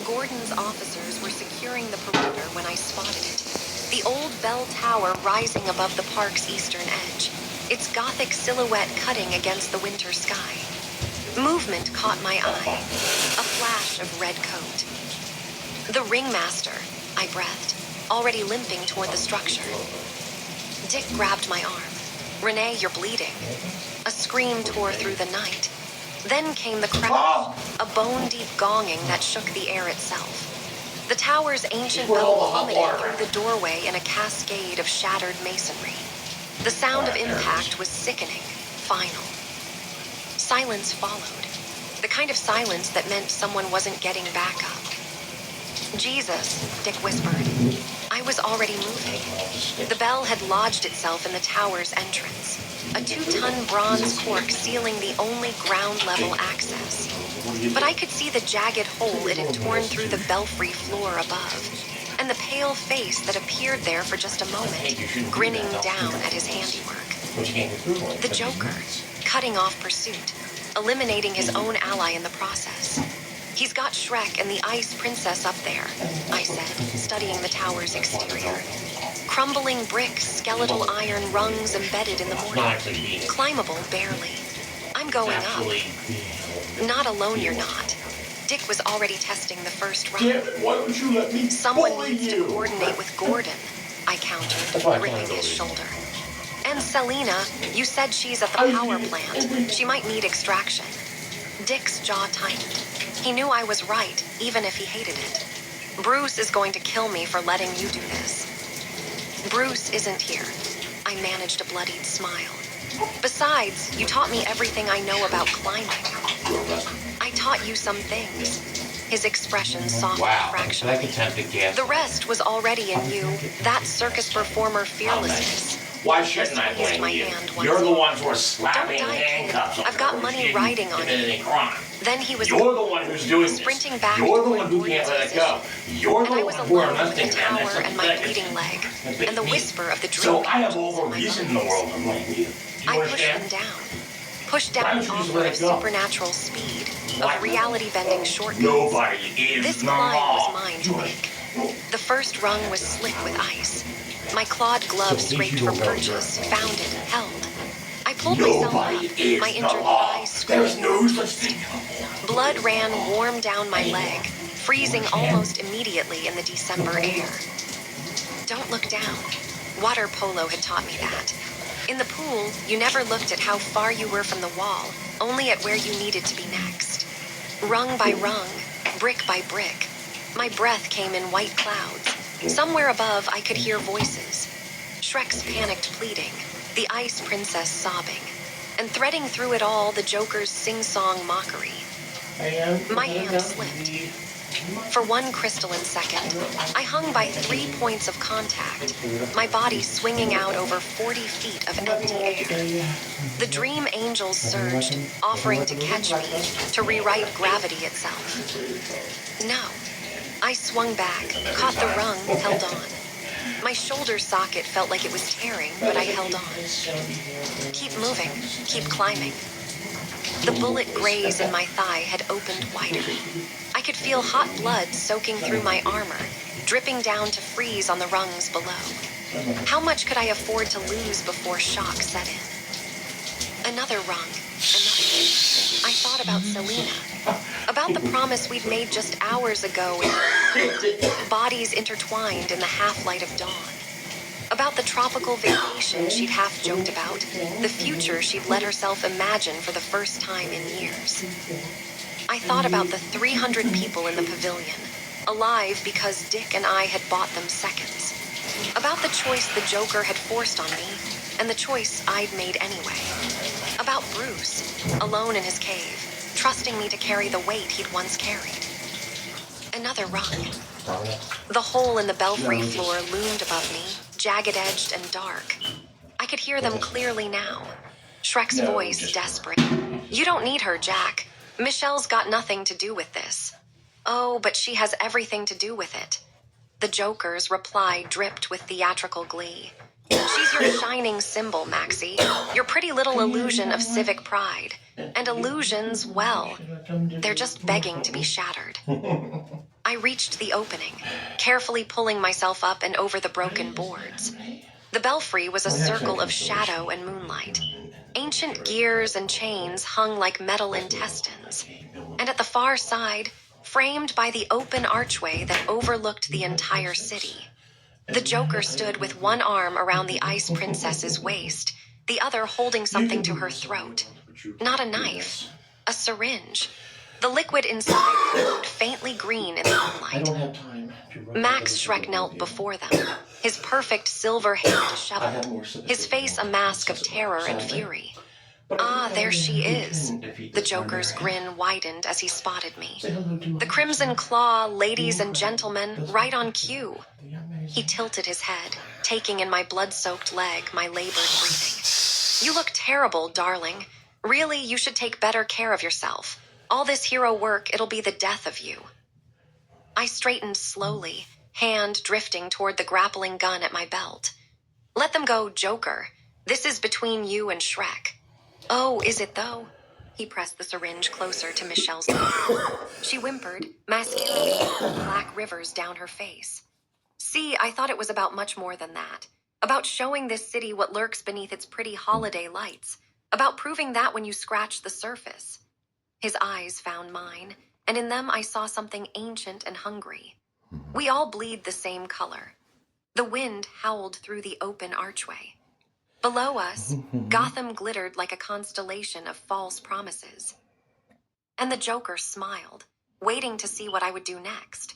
Gordon's officers were securing the perimeter when I spotted it. The old bell tower rising above the park's eastern edge, its Gothic silhouette cutting against the winter sky. Movement caught my eye, a flash of red coat. The ringmaster, I breathed, already limping toward the structure. Dick grabbed my arm. "Renee, you're bleeding." A scream tore through the night. Then came the crack, a bone-deep gonging that shook the air itself. The tower's ancient bell plummeted through the doorway in a cascade of shattered masonry. The sound of impact was sickening, final. Silence followed, the kind of silence that meant someone wasn't getting back up. "Jesus," Dick whispered. I was already moving. The bell had lodged itself in the tower's entrance, a 2-ton bronze cork sealing the only ground-level access. But I could see the jagged hole it had torn through the belfry floor above, and the pale face that appeared there for just a moment, grinning down at his handiwork. The Joker, cutting off pursuit, eliminating his own ally in the process. "He's got Shrek and the Ice Princess up there," I said, studying the tower's exterior. Crumbling bricks, skeletal iron rungs embedded in the mortar. Climbable barely. "I'm going up." "Not alone, you're not." Dick was already testing the first run. Damn it, why don't you let me "Someone needs to coordinate with Gordon," I countered, gripping his shoulder. "And Selena, you said she's at the power plant. She might need extraction." Dick's jaw tightened. He knew I was right, even if he hated it. "Bruce is going to kill me for letting you do this." "Bruce isn't here." I managed a bloodied smile. "Besides, you taught me everything I know about climbing." "I taught you some things." His expression softened fractionally. "The rest was already in you, that circus performer fearlessness." Why shouldn't I blame you? You're the ones who are slapping handcuffs on I've got money riding on you. Then he was You're the one who's doing this. sprinting back. You're the one who can't let it go. You're the and I one was who are alone with the nothing. tower and my bleeding leg, and the whisper of the dream. So I have all the reason in the world to blame you. I pushed them down. Pushed down the offer of supernatural speed, of reality-bending shortcuts. Nobody is This climb was mine to make. The first rung was slick with ice. My clawed glove scraped for perches, found it, held. I pulled myself up, my injured thigh There's screaming. no such thing. Blood ran warm down my leg, freezing almost immediately in the December air. Don't look down. Water polo had taught me that. In the pool, you never looked at how far you were from the wall, only at where you needed to be next. Rung by rung, brick by brick, my breath came in white clouds. Somewhere above, I could hear voices. Shrek's panicked pleading, the Ice Princess sobbing, and threading through it all, the Joker's sing-song mockery. My hand slipped. For one crystalline second, I hung by 3 points of contact, my body swinging out over 40 feet of empty air. The dream angels surged, offering to catch me, to rewrite gravity itself. No. I swung back, caught the rung, held on. My shoulder socket felt like it was tearing, but I held on. Keep moving, keep climbing. The bullet graze in my thigh had opened wider. I could feel hot blood soaking through my armor, dripping down to freeze on the rungs below. How much could I afford to lose before shock set in? Another rung, another. I thought about Selena, about the promise we'd made just hours ago, bodies intertwined in the half-light of dawn. About the tropical vacation she'd half-joked about, the future she'd let herself imagine for the first time in years. I thought about the 300 people in the pavilion, alive because Dick and I had bought them seconds. About the choice the Joker had forced on me, and the choice I'd made anyway. About Bruce, alone in his cave, trusting me to carry the weight he'd once carried. Another rung. The hole in the belfry floor loomed above me, jagged-edged and dark. I could hear them clearly now. Shrek's voice desperate. "You don't need her, Jack. Michelle's got nothing to do with this." "Oh, but she has everything to do with it." The Joker's reply dripped with theatrical glee. "She's your shining symbol, Maxie. Your pretty little illusion of civic pride. And illusions, well, they're just begging to be shattered." I reached the opening, carefully pulling myself up and over the broken boards. The belfry was a circle of shadow and moonlight. Ancient gears and chains hung like metal intestines. And at the far side, framed by the open archway that overlooked the entire city, the Joker stood with one arm around the Ice Princess's waist, the other holding something to her throat. Not a knife, a syringe. The liquid inside glowed faintly green in the moonlight. Max Schreck knelt before them, his perfect silver hair disheveled, his face a mask of terror and fury. Ah, there she is. The Joker's grin widened as he spotted me. The Crimson Claw, ladies and gentlemen, right on cue. He tilted his head, taking in my blood-soaked leg, my labored breathing. You look terrible, darling. Really, you should take better care of yourself. All this hero work, it'll be the death of you. I straightened slowly, hand drifting toward the grappling gun at my belt. Let them go, Joker. This is between you and Shrek. Oh, is it though? He pressed the syringe closer to Michelle's mouth. She whimpered, mascara flowing black rivers down her face. See, I thought it was about much more than that. About showing this city what lurks beneath its pretty holiday lights. About proving that when you scratch the surface. His eyes found mine, and in them I saw something ancient and hungry. We all bleed the same color. The wind howled through the open archway. Below us, Gotham glittered like a constellation of false promises. And the Joker smiled, waiting to see what I would do next.